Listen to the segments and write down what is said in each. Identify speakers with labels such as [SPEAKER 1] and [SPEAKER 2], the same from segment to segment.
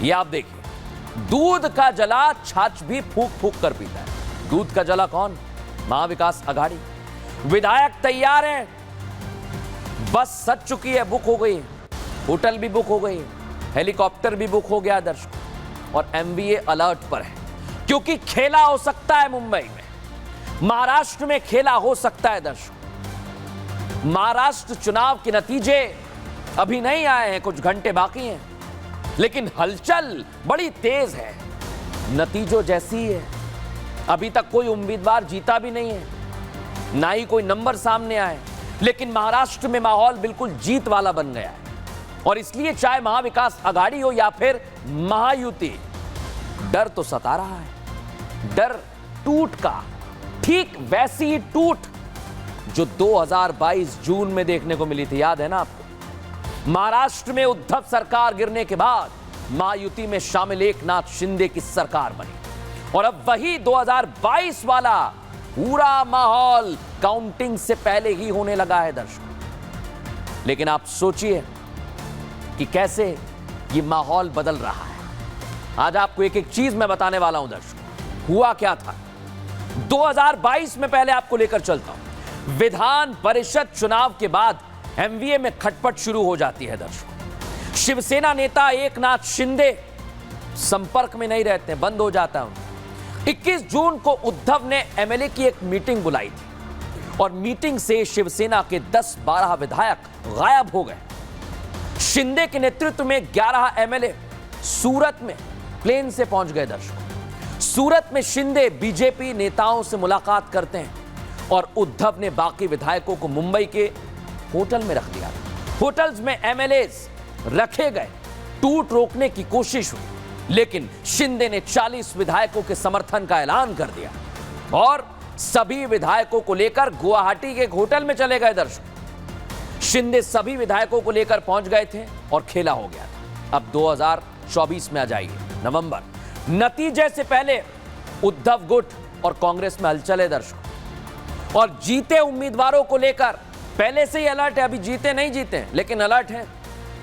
[SPEAKER 1] ये आप देखिए, दूध का जला छाछ भी फूंक फूंक कर पीता है। दूध का जला कौन? महाविकास आघाड़ी। विधायक तैयार हैं, बस सज चुकी है, बुक हो गई है, होटल भी बुक हो गई है, हेलीकॉप्टर भी बुक हो गया दर्शक, और एमवीए अलर्ट पर है क्योंकि खेला हो सकता है मुंबई में, महाराष्ट्र में खेला हो सकता है दर्शक। महाराष्ट्र चुनाव के नतीजे अभी नहीं आए हैं, कुछ घंटे बाकी हैं, लेकिन हलचल बड़ी तेज है। नतीजों जैसी ही है, अभी तक कोई उम्मीदवार जीता भी नहीं है, ना ही कोई नंबर सामने आए, लेकिन महाराष्ट्र में माहौल बिल्कुल जीत वाला बन गया है। और इसलिए चाहे महाविकास आघाड़ी हो या फिर महायुति, डर तो सता रहा है। डर टूट का, ठीक वैसी ही टूट जो 2022 जून में देखने को मिली थी, याद है ना आपको? महाराष्ट्र में उद्धव सरकार गिरने के बाद महायुति में शामिल एकनाथ शिंदे की सरकार बनी, और अब वही 2022 वाला पूरा माहौल काउंटिंग से पहले ही होने लगा है दर्शकों। लेकिन आप सोचिए कि कैसे ये माहौल बदल रहा है। आज आपको एक एक चीज मैं बताने वाला हूं दर्शकों। हुआ क्या था 2022 में, पहले आपको लेकर चलता हूं। विधान परिषद चुनाव के बाद एमवीए में खटपट शुरू हो जाती है दर्शकों। शिवसेना नेता एकनाथ शिंदे संपर्क में नहीं रहते, बंद हो जाता है। 21 जून को उद्धव ने एमएलए की एक मीटिंग बुलाई थी, और मीटिंग से शिवसेना के 10-12 विधायक गायब हो गए। शिंदे के नेतृत्व में 11 एमएलए सूरत में प्लेन से पहुंच गए दर्शकों। सूरत में शिंदे बीजेपी नेताओं से मुलाकात करते हैं, और उद्धव ने बाकी विधायकों को मुंबई के होटल में रख दिया। होटल्स में एमएलएस रखे गए, टूट रोकने की कोशिश हुई, लेकिन शिंदे ने 40 विधायकों के समर्थन का ऐलान कर दिया, और सभी विधायकों को लेकर गुवाहाटी के एक होटल में चले गए दर्शक। शिंदे सभी विधायकों को लेकर पहुंच गए थे, और खेला हो गया था। अब 2024 में आ जाइए, नवंबर। नतीजे से पहले उद्धव गुट और कांग्रेस में हलचल है दर्शक, और जीते उम्मीदवारों को लेकर पहले से ही अलर्ट है। अभी जीते नहीं जीते, लेकिन अलर्ट है।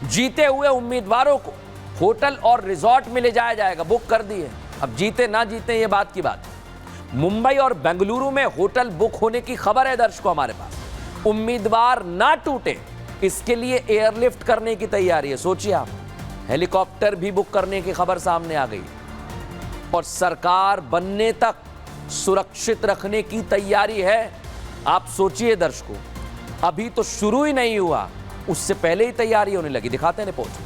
[SPEAKER 1] जीते हुए उम्मीदवारों को होटल और रिजॉर्ट में ले जाया जाएगा, बुक कर दिए। अब जीते ना जीते ये बात की बात। मुंबई और बेंगलुरु में होटल बुक होने की खबर है दर्शकों हमारे पास। उम्मीदवार ना टूटे, इसके लिए एयरलिफ्ट करने की तैयारी है। सोचिए आप, हेलीकॉप्टर भी बुक करने की खबर सामने आ गई, और सरकार बनने तक सुरक्षित रखने की तैयारी है। आप सोचिए दर्शकों, अभी तो शुरू ही नहीं हुआ, उससे पहले ही तैयारी होने लगी। दिखाते हैं रिपोर्ट।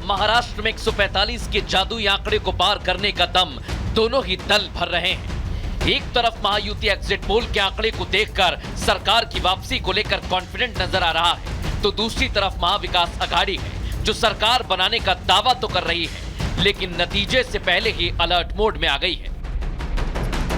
[SPEAKER 2] महाराष्ट्र में 145 के जादुई आंकड़े को पार करने का दम दोनों ही दल भर रहे हैं। एक तरफ महायुति एग्जिट पोल के आंकड़े को देखकर सरकार की वापसी को लेकर कॉन्फिडेंट नजर आ रहा है, तो दूसरी तरफ महाविकास आघाड़ी है जो सरकार बनाने का दावा तो कर रही है, लेकिन नतीजे से पहले ही अलर्ट मोड में आ गई है।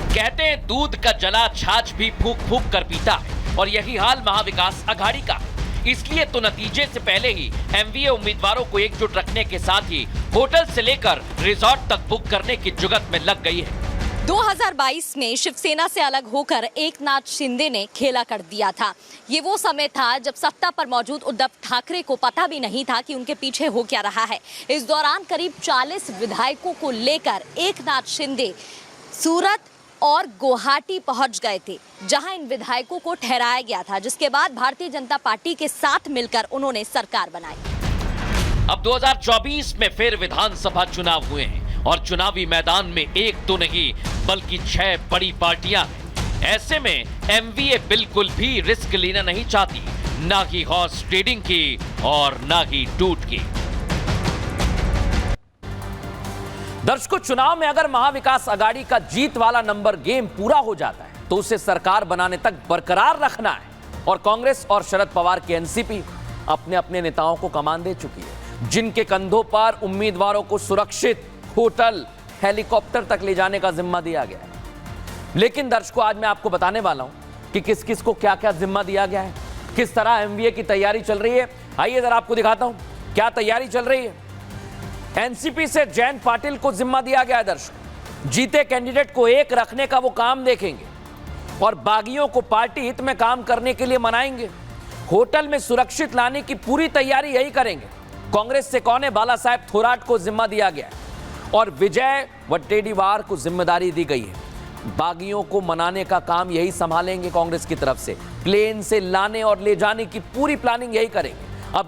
[SPEAKER 2] कहते हैं दूध का जला छाछ भी फूंक फूंक कर पीता है, और यही हाल महाविकास आघाड़ी का। इसलिए तो नतीजे से पहले ही एमवीए उम्मीदवारों को एकजुट रखने के साथ ही होटल से लेकर रिजॉर्ट तक बुक करने की जुगत में लग गई है।
[SPEAKER 3] 2022 में शिवसेना से अलग होकर एकनाथ शिंदे ने खेला कर दिया था। ये वो समय था जब सत्ता पर मौजूद उद्धव ठाकरे को पता भी नहीं था कि उनके पीछे हो क्या रहा है। इस दौरान करीब 40 विधायकों को लेकर एकनाथ शिंदे सूरत और गुवाहाटी पहुंच गए थे, जहां इन विधायकों को ठहराया गया था, जिसके बाद भारतीय जनता पार्टी के साथ मिलकर उन्होंने सरकार बनाई।
[SPEAKER 2] अब 2024 में फिर विधानसभा चुनाव हुए हैं, और चुनावी मैदान में एक तो नहीं बल्कि 6 बड़ी पार्टियां हैं। ऐसे में एमवीए बिल्कुल भी रिस्क लेना नहीं चाहती, ना ही हॉर्स ट्रेडिंग की और ना ही टूट की।
[SPEAKER 1] दर्शकों, चुनाव में अगर महाविकास आघाड़ी का जीत वाला नंबर गेम पूरा हो जाता है, तो उसे सरकार बनाने तक बरकरार रखना है, और कांग्रेस और शरद पवार की एनसीपी अपने अपने नेताओं को कमान दे चुकी है, जिनके कंधों पर उम्मीदवारों को सुरक्षित होटल, हेलीकॉप्टर तक ले जाने का जिम्मा दिया गया है। लेकिन दर्शकों, आज मैं आपको बताने वाला हूं कि किस किस को क्या क्या जिम्मा दिया गया है, किस तरह एमवीए की तैयारी चल रही है। आइए जरा आपको दिखाता हूं क्या तैयारी चल रही है। एनसीपी से जयंत पाटिल को जिम्मा दिया गया है दर्शकों। जीते कैंडिडेट को एक रखने का वो काम देखेंगे, और बागियों को पार्टी हित में काम करने के लिए मनाएंगे। होटल में सुरक्षित लाने की पूरी तैयारी यही करेंगे। कांग्रेस से कौन है, बाला साहेब थोराट को जिम्मा दिया गया है और विजय वट्टेडीवार को जिम्मेदारी दी गई है। बागियों को मनाने का काम यही संभालेंगे कांग्रेस की तरफ से। प्लेन से लाने और ले जाने की पूरी प्लानिंग यही करेंगे। अब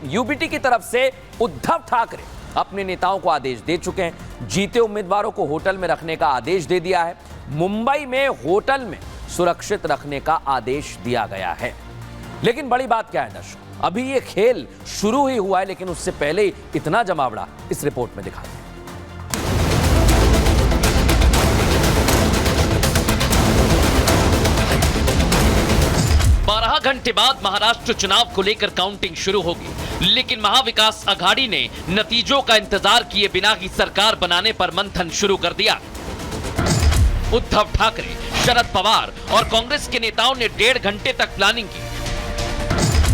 [SPEAKER 1] यूबीटी की तरफ से उद्धव ठाकरे अपने नेताओं को आदेश दे चुके हैं। जीते उम्मीदवारों को होटल में रखने का आदेश दे दिया है। मुंबई में होटल में सुरक्षित रखने का आदेश दिया गया है। लेकिन बड़ी बात क्या है दर्शक, अभी ये खेल शुरू ही हुआ है, लेकिन उससे पहले ही इतना जमावड़ा इस रिपोर्ट में दिखाते हैं।
[SPEAKER 2] 12 घंटे बाद महाराष्ट्र चुनाव को लेकर काउंटिंग शुरू होगी, लेकिन महाविकास अघाड़ी ने नतीजों का इंतजार किए बिना ही सरकार बनाने पर मंथन शुरू कर दिया। उद्धव ठाकरे, शरद पवार और कांग्रेस के नेताओं ने 1.5 घंटे तक प्लानिंग की,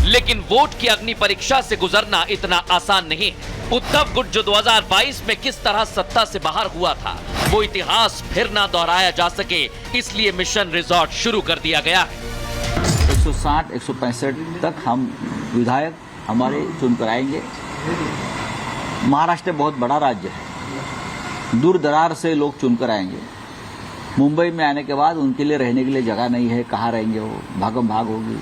[SPEAKER 2] लेकिन वोट की अग्नि परीक्षा से गुजरना इतना आसान नहीं। उद्धव गुट जो 2022 में किस तरह सत्ता से बाहर हुआ था, वो इतिहास फिर ना दोहराया जा सके, इसलिए मिशन रिजॉर्ट शुरू कर दिया गया है।
[SPEAKER 4] 160-165 तक हम विधायक हमारे चुनकर आएंगे। महाराष्ट्र बहुत बड़ा राज्य है, दूर दरार से लोग चुनकर आएंगे। मुंबई में आने के बाद उनके लिए रहने के लिए जगह नहीं है, कहाँ रहेंगे वो, भागम भाग होगी,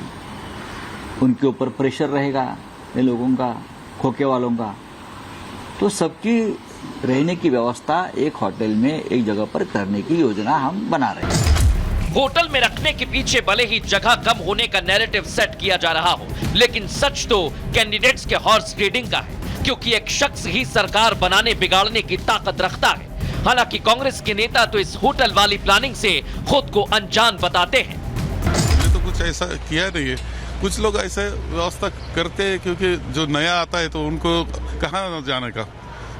[SPEAKER 4] उनके ऊपर प्रेशर रहेगा इन लोगों का, खोखे वालों का। तो सबकी रहने की व्यवस्था एक होटल में एक जगह पर करने की योजना हम बना रहे हैं।
[SPEAKER 2] होटल में रखने के पीछे भले ही जगह कम होने का नैरेटिव सेट किया जा रहा हो, लेकिन सच तो कैंडिडेट्स के हॉर्स ट्रेडिंग का है, क्योंकि एक शख्स ही सरकार बनाने बिगाड़ने की ताकत रखता है। हालांकि कांग्रेस के नेता तो इस होटल वाली प्लानिंग से खुद को अनजान बताते हैं।
[SPEAKER 5] हमने तो कुछ ऐसा किया नहीं है, कुछ लोग ऐसे व्यवस्था करते हैं क्योंकि जो नया आता है तो उनको कहाँ जाने का,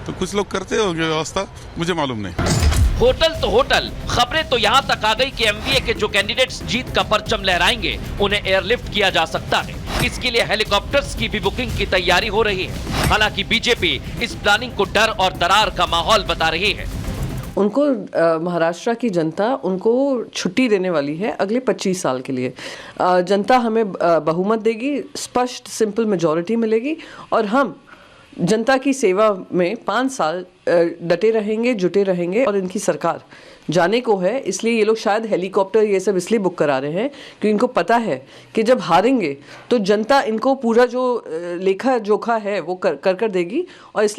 [SPEAKER 5] तो कुछ लोग करते होंगे व्यवस्था, मुझे मालूम नहीं।
[SPEAKER 2] होटल तो होटल, खबरें तो यहाँ तक आ गई कि एमवीए के जो कैंडिडेट्स जीत का परचम लहराएंगे उन्हें एयरलिफ्ट किया जा सकता है। इसके लिए हेलीकॉप्टर्स की भी बुकिंग की तैयारी हो रही है। हालांकि बीजेपी इस प्लानिंग को डर और दरार का माहौल बता रही है।
[SPEAKER 6] उनको महाराष्ट्र की जनता उनको छुट्टी देने वाली है अगले 25 साल के लिए। जनता हमें बहुमत देगी, स्पष्ट सिंपल मेजॉरिटी मिलेगी और हम जनता की सेवा में 5 साल डटे रहेंगे, जुटे रहेंगे और इनकी सरकार जाने को है। इसलिए ये लोग शायद हेलीकॉप्टर ये सब इसलिए बुक करा रहे हैं क्योंकि इनको पता है कि जब हारेंगे तो जनता इनको पूरा जो लेखा जोखा है वो कर देगी और इसलिए